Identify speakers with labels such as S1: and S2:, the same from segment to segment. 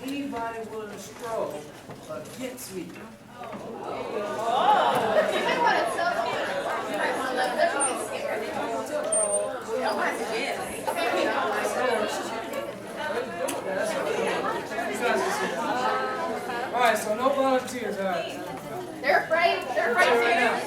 S1: anybody willing to stroll against me? All right, so no volunteers. All right.
S2: They're afraid. They're afraid
S1: right now.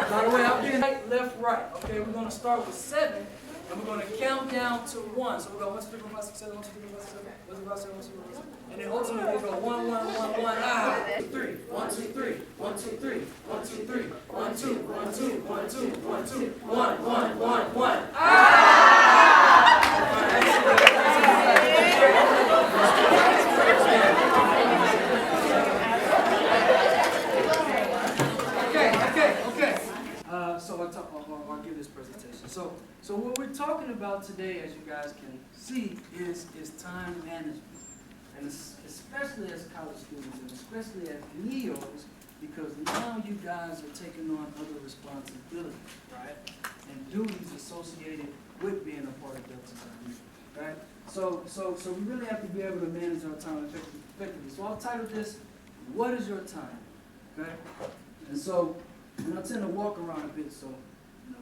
S1: By the way, I'll be right, left, right. Okay, we're going to start with 7, and we're going to count down to 1. So we're going 1, 2, 3, 4, 5, 6, 7, 1, 2, 3, 4, 5, 6, 7, 1, 2, 3, 4, 5, 6, 7, 1, 2, 3, 4, 5, 6, 7. And then ultimately we go 1, 1, 1, 1, 3, 1, 2, 3, 1, 2, 3, 1, 2, 3, 1, 2, 1, 2, 1, 2, 1, 2, 1, 1, 1, 1. I'll give this presentation. So what we're talking about today, as you guys can see, is time management. And especially as college students, and especially as neos, because now you guys are taking on other responsibilities, right? And duties associated with being a part of Delta Sigma, right? So we really have to be able to manage our time effectively. So I'll title this, "What is your time?" Okay? And I'll tend to walk around a bit, so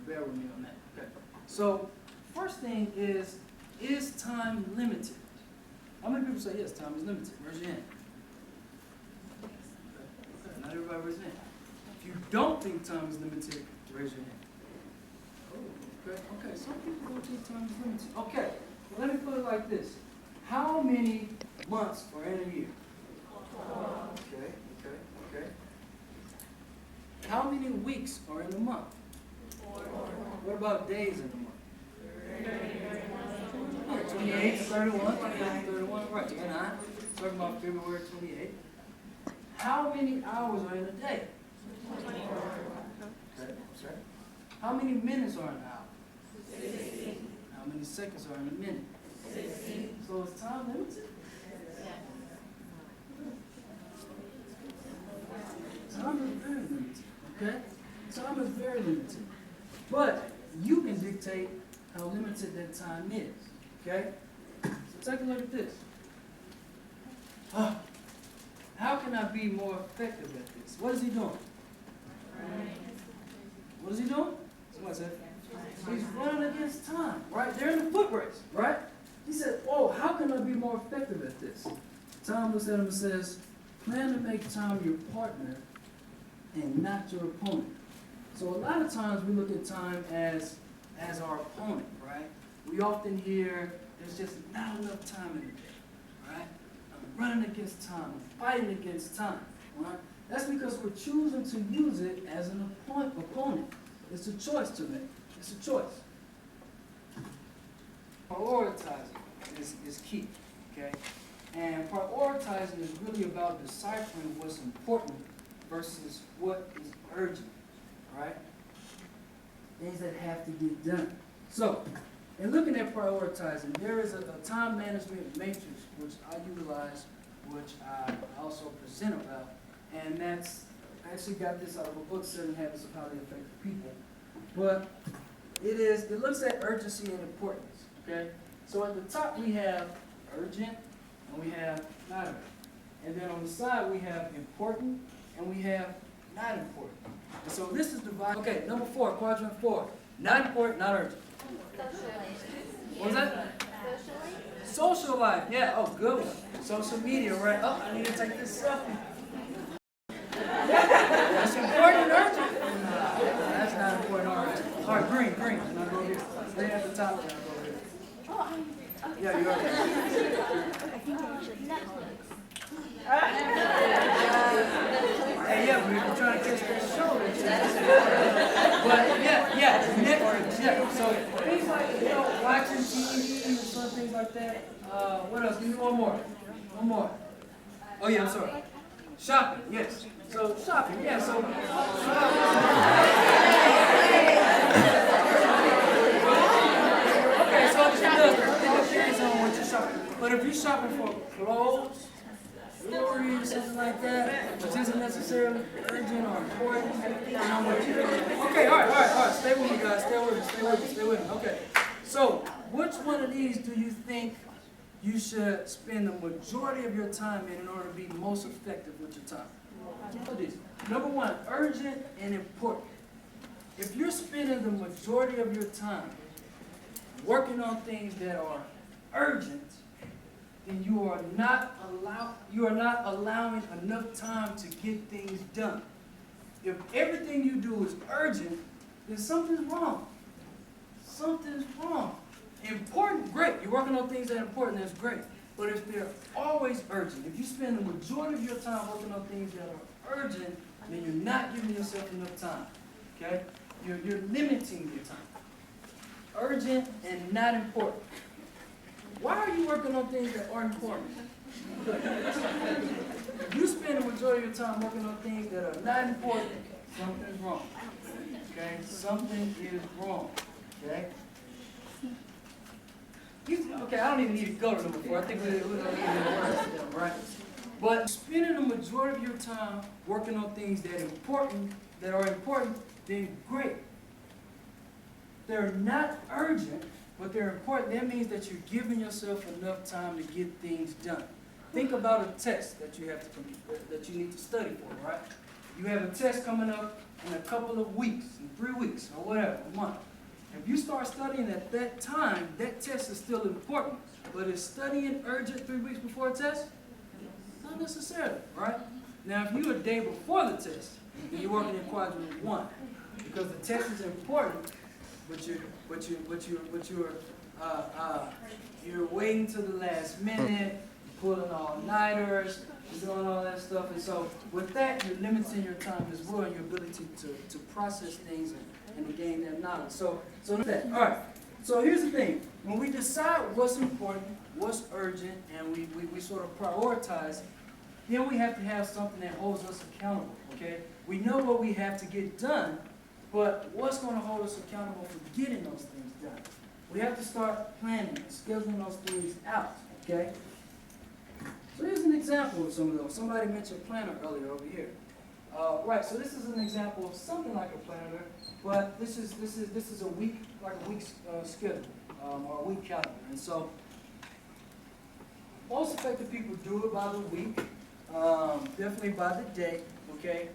S1: bear with me on that. Okay. So first thing is time limited? How many people say yes, time is limited? Raise your hand. Okay. Not everybody raise their hand. If you don't think time is limited, raise your hand. Oh, okay. Some people don't think time is limited. Okay. Well, let me put it like this. How many months are in a year? Okay. How many weeks are in a month? What about days in a month? 28, 31, 31, right, 29. Talking about February 28. How many hours are in a day? 24. Okay. How many minutes are in an hour? 16. How many seconds are in a minute? 16. So is time limited? Time is very limited. Okay? Time is very limited. But you can dictate how limited that time is. Okay? So take a look at this. How can I be more effective at this? What is he doing? What is he doing? Somebody said, he's running against time, right? They're in the foot race, right? He said, how can I be more effective at this? Tom looks at him and says, plan to make time your partner and not your opponent. So a lot of times we look at time as our opponent, right? We often hear there's just not enough time in the day, right? I'm running against time, I'm fighting against time, right? That's because we're choosing to use it as an opponent. It's a choice to make. It's a choice. Prioritizing is key, okay? And prioritizing is really about deciphering what's important versus what is urgent, right? Things that have to get done. So, in looking at prioritizing, there is a time management matrix which I utilize, which I also present about, and I actually got this out of a book, 7 Habits of Highly Effective People. But it looks at urgency and importance, okay? So at the top we have urgent, and we have not urgent. And then on the side we have important, and we have not important. And so this is divided. Okay, number 4, quadrant 4. Not important, not urgent. What was that? Social life. Yeah, good one. Social media, right? I need to take this selfie. That's important and urgent. That's not important or urgent. All right, green. Now go here. Stay at the top. Now go here. Yeah, you are. Hey, yeah, we were trying to catch that show. But Netflix. Yeah. So things like watching TV or some things like that. What else? Give me one more. Oh yeah, I'm sorry. Shopping. Yes. So shopping. Yeah. So. Okay. So it depends on what you're shopping. But if you're shopping for clothes, glory or something like that, which isn't necessarily urgent or important. Okay, all right. Stay with me, guys. Stay with me. Okay. So, which one of these do you think you should spend the majority of your time in order to be most effective with your time? Number one, urgent and important. If you're spending the majority of your time working on things that are urgent, then you are not allowing enough time to get things done. If everything you do is urgent, then something's wrong. Something's wrong. Important, great. You're working on things that are important, that's great. But if they're always urgent, if you spend the majority of your time working on things that are urgent, then you're not giving yourself enough time. Okay? You're limiting your time. Urgent and not important. Why are you working on things that aren't important? If you spend the majority of your time working on things that are not important, something's wrong. Okay? Something is wrong. Okay? Okay, I don't even need to go to number 4. I think we don't even worse, right? But spending the majority of your time working on things that are important, then great. They're not urgent, but they're important. That means that you're giving yourself enough time to get things done. Think about a test that you have to that you need to study for, right? You have a test coming up in a couple of weeks, in 3 weeks, or whatever, a month. If you start studying at that time, that test is still important. But is studying urgent 3 weeks before a test? Not necessarily, right? Now, if you're a day before the test, then you're working in quadrant 1, because the test is important, but you're waiting till the last minute, pulling all-nighters, doing all that stuff, and so with that, you're limiting your time as well, and your ability to process things and to gain that knowledge. So that. All right. So here's the thing: when we decide what's important, what's urgent, and we sort of prioritize, then we have to have something that holds us accountable. Okay? We know what we have to get done, but what's going to hold us accountable for getting those things done? We have to start planning, scheduling those things out. Okay? So here's an example of some of those. Somebody mentioned planner earlier over here. Right. So this is an example of something like a planner, but this is a week, like a week's schedule or a week calendar. And so most effective people do it by the week, definitely by the day. Okay.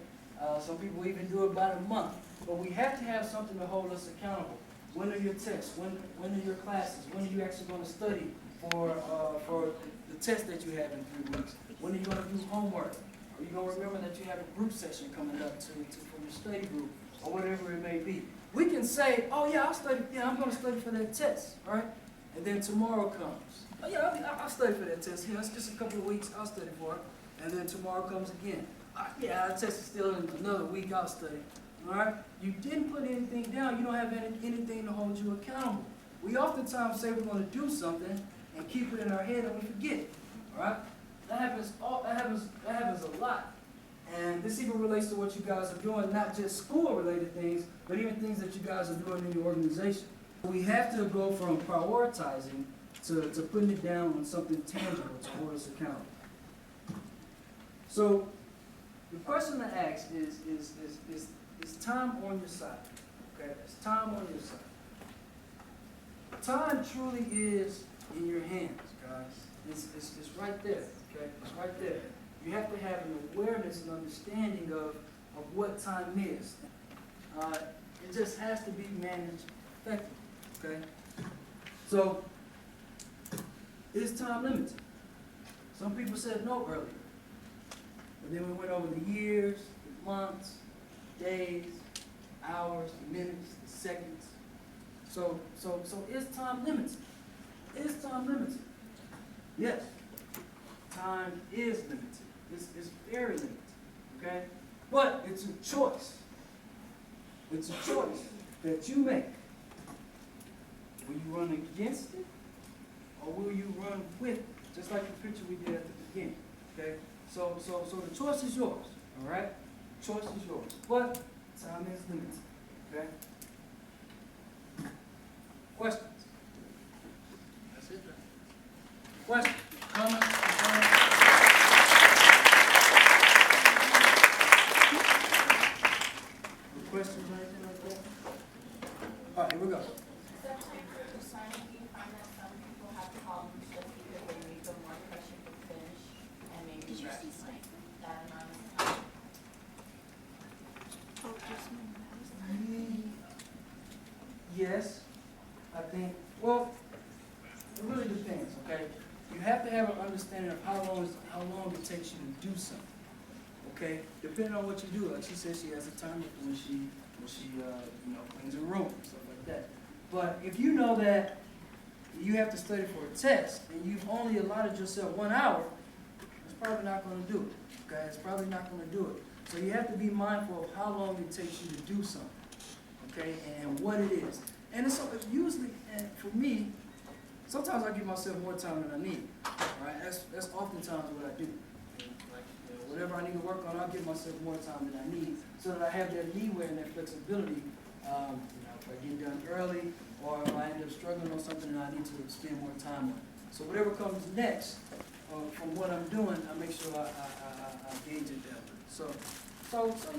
S1: Some people even do it by the month. But we have to have something to hold us accountable. When are your tests? When are your classes? When are you actually going to study for the test that you have in 3 weeks? When are you going to do homework? Are you going to remember that you have a group session coming up for your study group, or whatever it may be? We can say, oh yeah, I'm going to study for that test, all right? And then tomorrow comes. Oh yeah, I'll study for that test. Yeah, it's just a couple of weeks, I'll study for it. And then tomorrow comes again. Yeah, that test is still in another week, I'll study. All right? You didn't put anything down. You don't have anything to hold you accountable. We oftentimes say we're going to do something and keep it in our head and we forget it. All right? That happens a lot. And this even relates to what you guys are doing, not just school-related things, but even things that you guys are doing in your organization. We have to go from prioritizing to putting it down on something tangible to hold us accountable. So the question to ask is time on your side? Okay, is time on your side? Time truly is in your hands, guys. It's right there. Okay, it's right there. You have to have an awareness and understanding of what time is. It just has to be managed effectively. Okay. So is time limited? Some people said no earlier. But then we went over the years, the months, days, hours, minutes, seconds. So is time limited? Is time limited? Yes. Time is limited. It's very limited. Okay? But it's a choice. It's a choice that you make. Will you run against it? Or will you run with it? Just like the picture we did at the beginning. Okay? So the choice is yours, all right? Choice is yours, but time is limited, okay? Questions? That's it, right? Questions? Comments? here we go.
S3: Sometimes with the signing, do you find that some people have problems just because they make them one question to finish and maybe rest that amount of time?
S1: Yes, I think, well, it really depends, okay? You have to have an understanding of how long it takes you to do something, okay? Depending on what you do, like she said, she has a timer when she cleans her room and stuff like that. But if you know that you have to study for a test and you've only allotted yourself 1 hour, it's probably not going to do it, okay? It's probably not going to do it. So you have to be mindful of how long it takes you to do something, okay, and what it is. And it's usually, and for me, sometimes I give myself more time than I need, right? That's oftentimes what I do. Like, whatever I need to work on, I'll give myself more time than I need so that I have that leeway and that flexibility. If I get done early or if I end up struggling on something and I need to spend more time on it. So whatever comes next from what I'm doing, I make sure I gauge it that way. So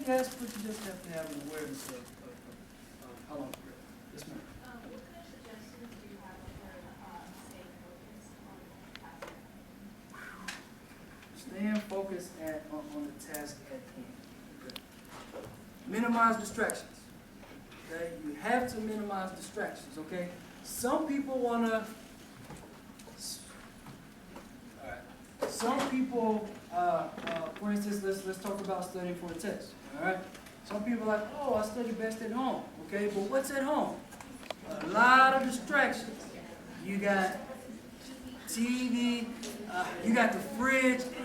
S1: yes, but you just have to have an awareness of how long it's real. Yes, ma'am.
S3: What kind of suggestions do you have for staying focused on the task?
S1: Staying focused on the task at hand. Okay. Minimize distractions. Okay, you have to minimize distractions. Okay, some people wanna. Some people, for instance, let's talk about studying for a test. All right. Some people are like, oh, I study best at home. Okay, but what's at home? A lot of distractions. You got TV, you got the fridge. I'll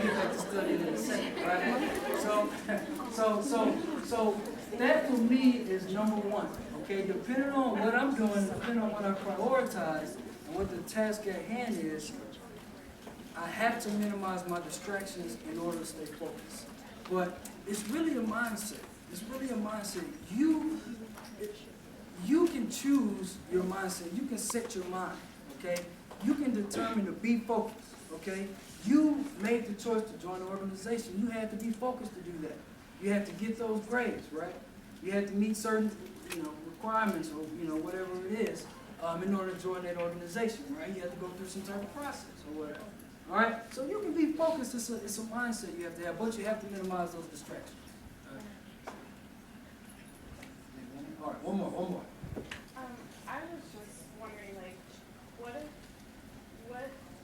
S1: get back to studying in a second, right? So that for me is number one. Okay, depending on what I'm doing, depending on what I prioritize, and what the task at hand is, I have to minimize my distractions in order to stay focused. But it's really a mindset. It's really a mindset. You can choose your mindset. You can set your mind, okay? You can determine to be focused, okay? You made the choice to join an organization. You had to be focused to do that. You had to get those grades, right? You had to meet certain, requirements or, whatever it is in order to join that organization, right? You have to go through some type of process or whatever. All right? So you can be focused. It's a mindset you have to have, but you have to minimize those distractions. All right, one more.
S4: I was just wondering, what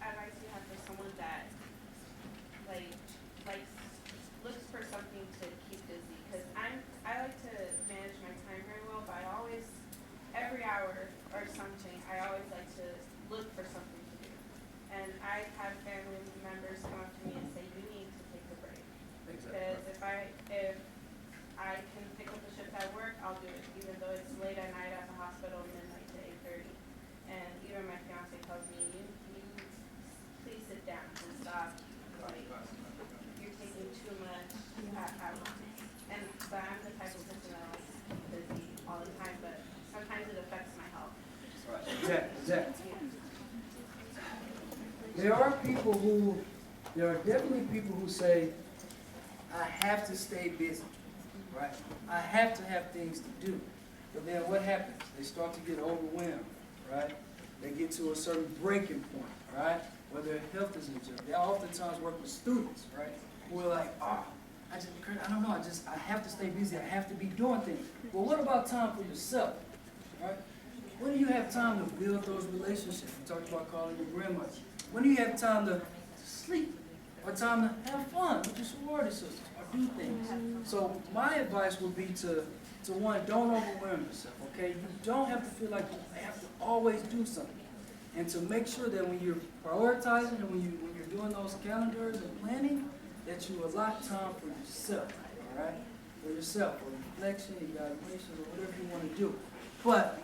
S4: advice do you have for someone that, looks for something to keep busy? Because I like to manage my time very well, but every hour or something, I always like to look for something to do. And I have family members come up to me and say, you need to take a break. Because if I can pick up the shift at work, I'll do it, even though it's late at night at the hospital, midnight to 8:30. And even my fiance tells me, you please sit down and stop. You're taking too much at once. And so I'm the type of person that likes to keep busy all the time, but sometimes it affects my health.
S1: Exactly. There are definitely people who say, I have to stay busy, right? I have to have things to do. But then what happens? They start to get overwhelmed, right? They get to a certain breaking point, right? Where their health is in jeopardy. They oftentimes work with students, right? Who are like, I don't know, I have to stay busy. I have to be doing things. Well, what about time for yourself, right? When do you have time to build those relationships? We talked about calling your grandmother. When do you have time to sleep? Or time to have fun with your sorority sisters or do things? So my advice would be to one, don't overwhelm yourself, okay? You don't have to feel like you have to always do something. And to make sure that when you're prioritizing and when you're doing those calendars and planning, that you allot time for yourself, all right? For yourself, for reflection, evaluation, or whatever you want to do. But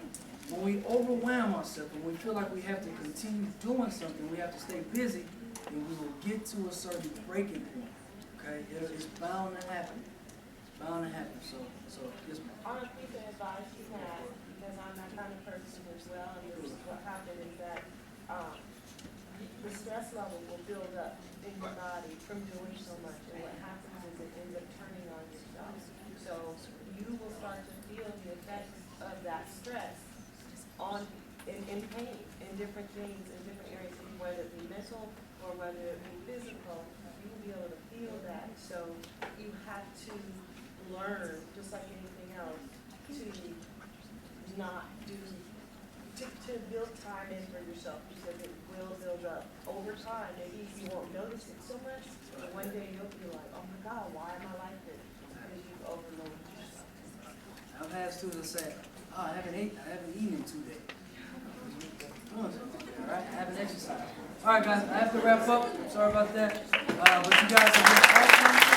S1: when we overwhelm ourselves and we feel like we have to continue doing something, we have to stay busy, then we will get to a certain breaking point, okay? It's bound to happen. It's bound to happen. So yes, ma'am.
S5: On a piece of advice you had, because I'm that kind of person as well, and what happened is that the stress level will build up in your body from doing so much, and what happens is it ends up turning on yourself. So you will start to feel the effects of that stress in pain, in different things, in different areas, whether it be mental or whether it be physical, you will be able to feel that. So you have to learn, just like anything else, to not do, to build time in for yourself, because it will build up over time. Maybe you won't notice it so much, but one day you'll be like, oh my God, why am I like this? Because you've overloaded yourself.
S1: I've had students say, oh, I haven't eaten in 2 days. All right, I haven't exercised. All right, guys, I have to wrap up. I'm sorry about that. But you guys have been awesome.